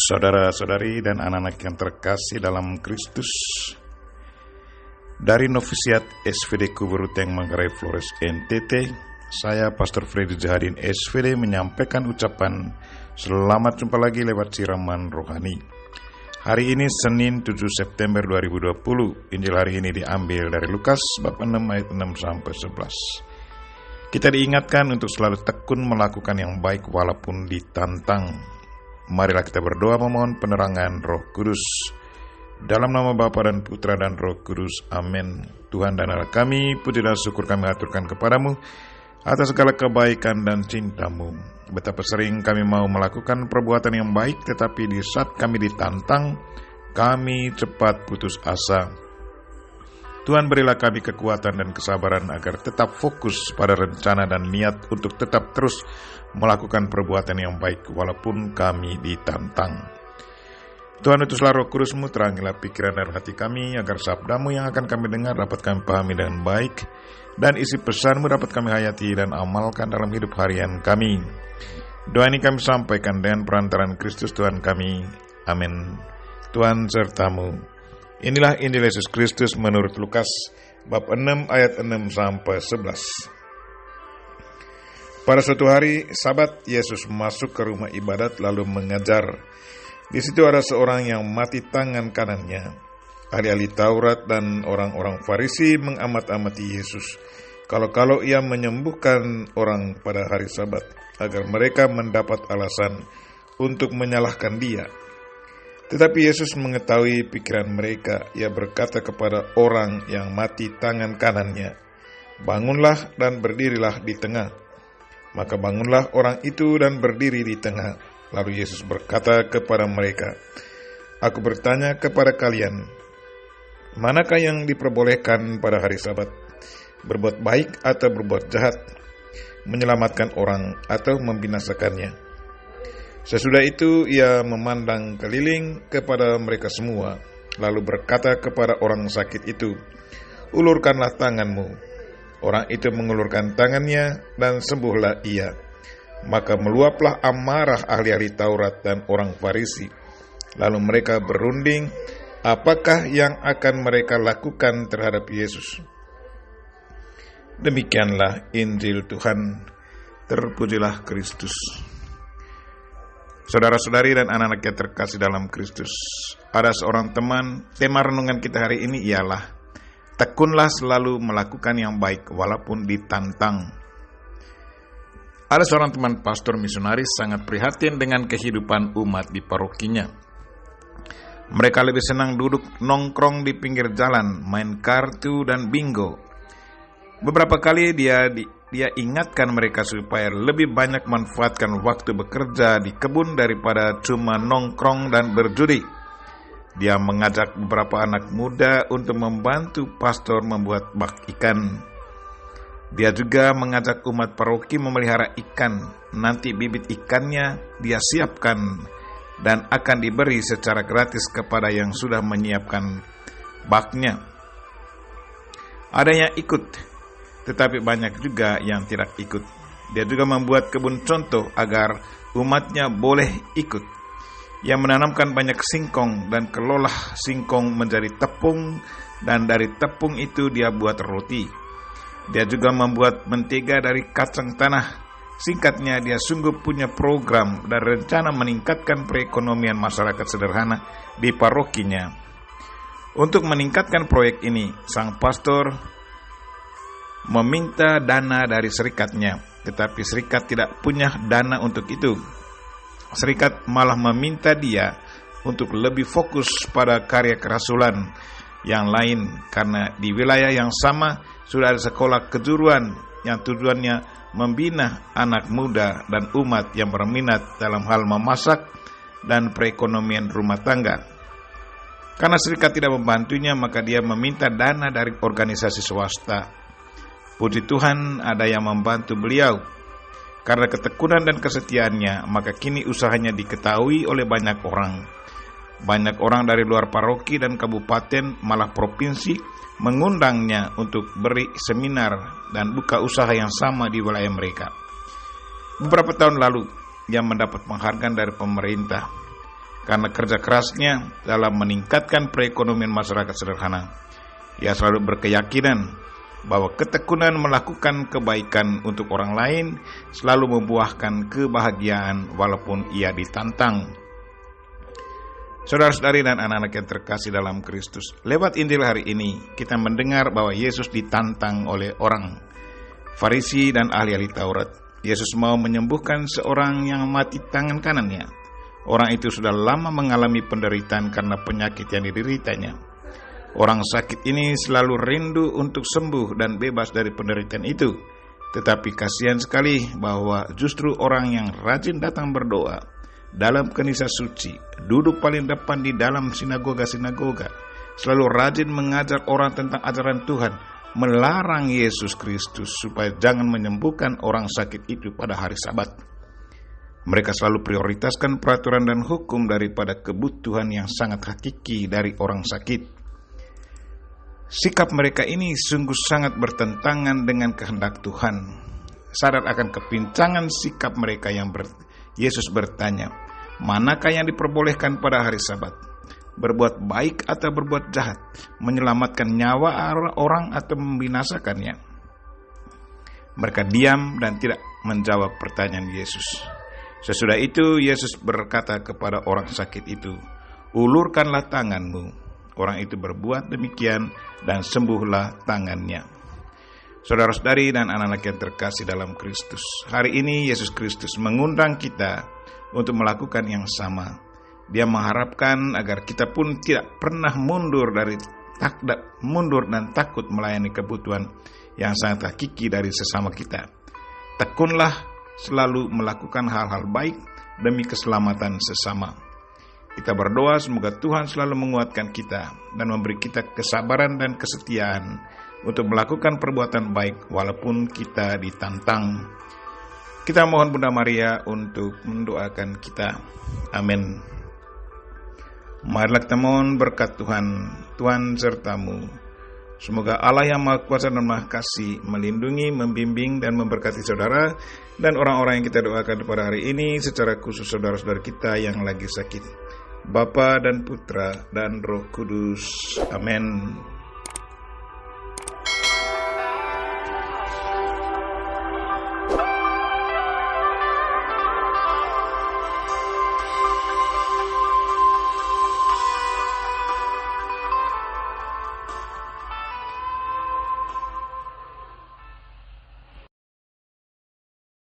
Saudara-saudari dan anak-anak yang terkasih dalam Kristus, dari Novisiat SVD Kuburuteng Manggarai Flores NTT, saya Pastor Freddy Jahadin SVD menyampaikan ucapan selamat jumpa lagi lewat siraman rohani. Hari ini Senin 7 September 2020. Injil hari ini diambil dari Lukas bab 6 ayat 6 sampai 11. Kita diingatkan untuk selalu tekun melakukan yang baik walaupun ditantang. Marilah kita berdoa memohon penerangan Roh Kudus. Dalam nama Bapa dan Putra dan Roh Kudus. Amin. Tuhan dan Allah kami, puji dan syukur kami aturkan kepadamu atas segala kebaikan dan cintamu. Betapa sering kami mau melakukan perbuatan yang baik, tetapi di saat kami ditantang, kami cepat putus asa. Tuhan, berilah kami kekuatan dan kesabaran agar tetap fokus pada rencana dan niat untuk tetap terus melakukan perbuatan yang baik walaupun kami ditantang. Tuhan, utuslah Roh Kudus-Mu, terangilah pikiran dan hati kami agar sabda-Mu yang akan kami dengar dapat kami pahami dengan baik dan isi pesan-Mu dapat kami hayati dan amalkan dalam hidup harian kami. Doa ini kami sampaikan dengan perantaraan Kristus Tuhan kami. Amin. Tuhan sertamu. Inilah Injil Yesus Kristus menurut Lukas bab 6 ayat 6 sampai 11. Pada suatu hari Sabat, Yesus masuk ke rumah ibadat lalu mengajar. Di situ ada seorang yang mati tangan kanannya. Ahli-ahli Taurat dan orang-orang Farisi mengamat-amati Yesus, kalau-kalau ia menyembuhkan orang pada hari Sabat, agar mereka mendapat alasan untuk menyalahkan dia. Tetapi Yesus mengetahui pikiran mereka. Ia berkata kepada orang yang mati tangan kanannya, "Bangunlah dan berdirilah di tengah." Maka bangunlah orang itu dan berdiri di tengah. Lalu Yesus berkata kepada mereka, "Aku bertanya kepada kalian, manakah yang diperbolehkan pada hari Sabat? Berbuat baik atau berbuat jahat? Menyelamatkan orang atau membinasakannya?" Sesudah itu ia memandang keliling kepada mereka semua, lalu berkata kepada orang sakit itu, "Ulurkanlah tanganmu." Orang itu mengulurkan tangannya dan sembuhlah ia. Maka meluaplah amarah ahli-ahli Taurat dan orang Farisi. Lalu mereka berunding, apakah yang akan mereka lakukan terhadap Yesus. Demikianlah Injil Tuhan. Terpujilah Kristus. Saudara-saudari dan anak-anak yang terkasih dalam Kristus, ada seorang teman, tema renungan kita hari ini ialah tekunlah selalu melakukan yang baik walaupun ditantang. Ada seorang teman pastor misionaris sangat prihatin dengan kehidupan umat di parokinya. Mereka lebih senang duduk nongkrong di pinggir jalan, main kartu dan bingo. Beberapa kali dia ingatkan mereka supaya lebih banyak manfaatkan waktu bekerja di kebun daripada cuma nongkrong dan berjudi. Dia mengajak beberapa anak muda untuk membantu pastor membuat bak ikan. Dia juga mengajak umat paroki memelihara ikan. Nanti bibit ikannya dia siapkan dan akan diberi secara gratis kepada yang sudah menyiapkan baknya. Ada yang ikut, tetapi banyak juga yang tidak ikut. Dia juga membuat kebun contoh agar umatnya boleh ikut. Ia menanamkan banyak singkong dan kelola singkong menjadi tepung, dan dari tepung itu dia buat roti. Dia juga membuat mentega dari kacang tanah. Singkatnya, dia sungguh punya program dan rencana meningkatkan perekonomian masyarakat sederhana di parokinya. Untuk meningkatkan proyek ini, sang pastor meminta dana dari serikatnya, tetapi serikat tidak punya dana untuk itu. Serikat malah meminta dia untuk lebih fokus pada karya kerasulan yang lain, karena di wilayah yang sama sudah ada sekolah kejuruan yang tujuannya membina anak muda dan umat yang berminat dalam hal memasak dan perekonomian rumah tangga. Karena serikat tidak membantunya, maka dia meminta dana dari organisasi swasta. Puji Tuhan, ada yang membantu beliau. Karena ketekunan dan kesetiaannya, maka kini usahanya diketahui oleh banyak orang. Banyak orang dari luar paroki dan kabupaten, malah provinsi, mengundangnya untuk beri seminar dan buka usaha yang sama di wilayah mereka. Beberapa tahun lalu, ia mendapat penghargaan dari pemerintah. karena kerja kerasnya dalam meningkatkan perekonomian masyarakat sederhana. Ia selalu berkeyakinan bahwa ketekunan melakukan kebaikan untuk orang lain selalu membuahkan kebahagiaan walaupun ia ditantang. Saudara-saudari dan anak-anak yang terkasih dalam Kristus, lewat Injil hari ini kita mendengar bahwa Yesus ditantang oleh orang Farisi dan ahli-ahli Taurat. Yesus mau menyembuhkan seorang yang mati tangan kanannya. Orang itu sudah lama mengalami penderitaan karena penyakit yang dideritanya. Orang sakit ini selalu rindu untuk sembuh dan bebas dari penderitaan itu. Tetapi kasihan sekali bahwa justru orang yang rajin datang berdoa dalam kanisa suci, duduk paling depan di dalam sinagoga-sinagoga, selalu rajin mengajar orang tentang ajaran Tuhan, melarang Yesus Kristus supaya jangan menyembuhkan orang sakit itu pada hari Sabat. Mereka selalu prioritaskan peraturan dan hukum daripada kebutuhan yang sangat hakiki dari orang sakit. Sikap mereka ini sungguh sangat bertentangan dengan kehendak Tuhan. Sadar akan kepincangan sikap mereka Yesus bertanya, manakah yang diperbolehkan pada hari Sabat? Berbuat baik atau berbuat jahat? Menyelamatkan nyawa orang atau membinasakannya? Mereka diam dan tidak menjawab pertanyaan Yesus. Sesudah itu Yesus berkata kepada orang sakit itu, ulurkanlah tanganmu. Orang itu berbuat demikian dan sembuhlah tangannya. Saudara-saudari dan anak-anak yang terkasih dalam Kristus, hari ini Yesus Kristus mengundang kita untuk melakukan yang sama. Dia mengharapkan agar kita pun tidak pernah mundur dan takut melayani kebutuhan yang sangat hakiki dari sesama kita. Tekunlah selalu melakukan hal-hal baik demi keselamatan sesama. Kita berdoa semoga Tuhan selalu menguatkan kita dan memberi kita kesabaran dan kesetiaan untuk melakukan perbuatan baik walaupun kita ditantang. Kita mohon Bunda Maria untuk mendoakan kita. Amin. Marilah kita mohon berkat Tuhan sertamu. Semoga Allah yang Maha Kuasa dan Maha Kasih melindungi, membimbing, dan memberkati saudara dan orang-orang yang kita doakan pada hari ini, secara khusus saudara-saudara kita yang lagi sakit. Bapa dan Putra dan Roh Kudus. Amin.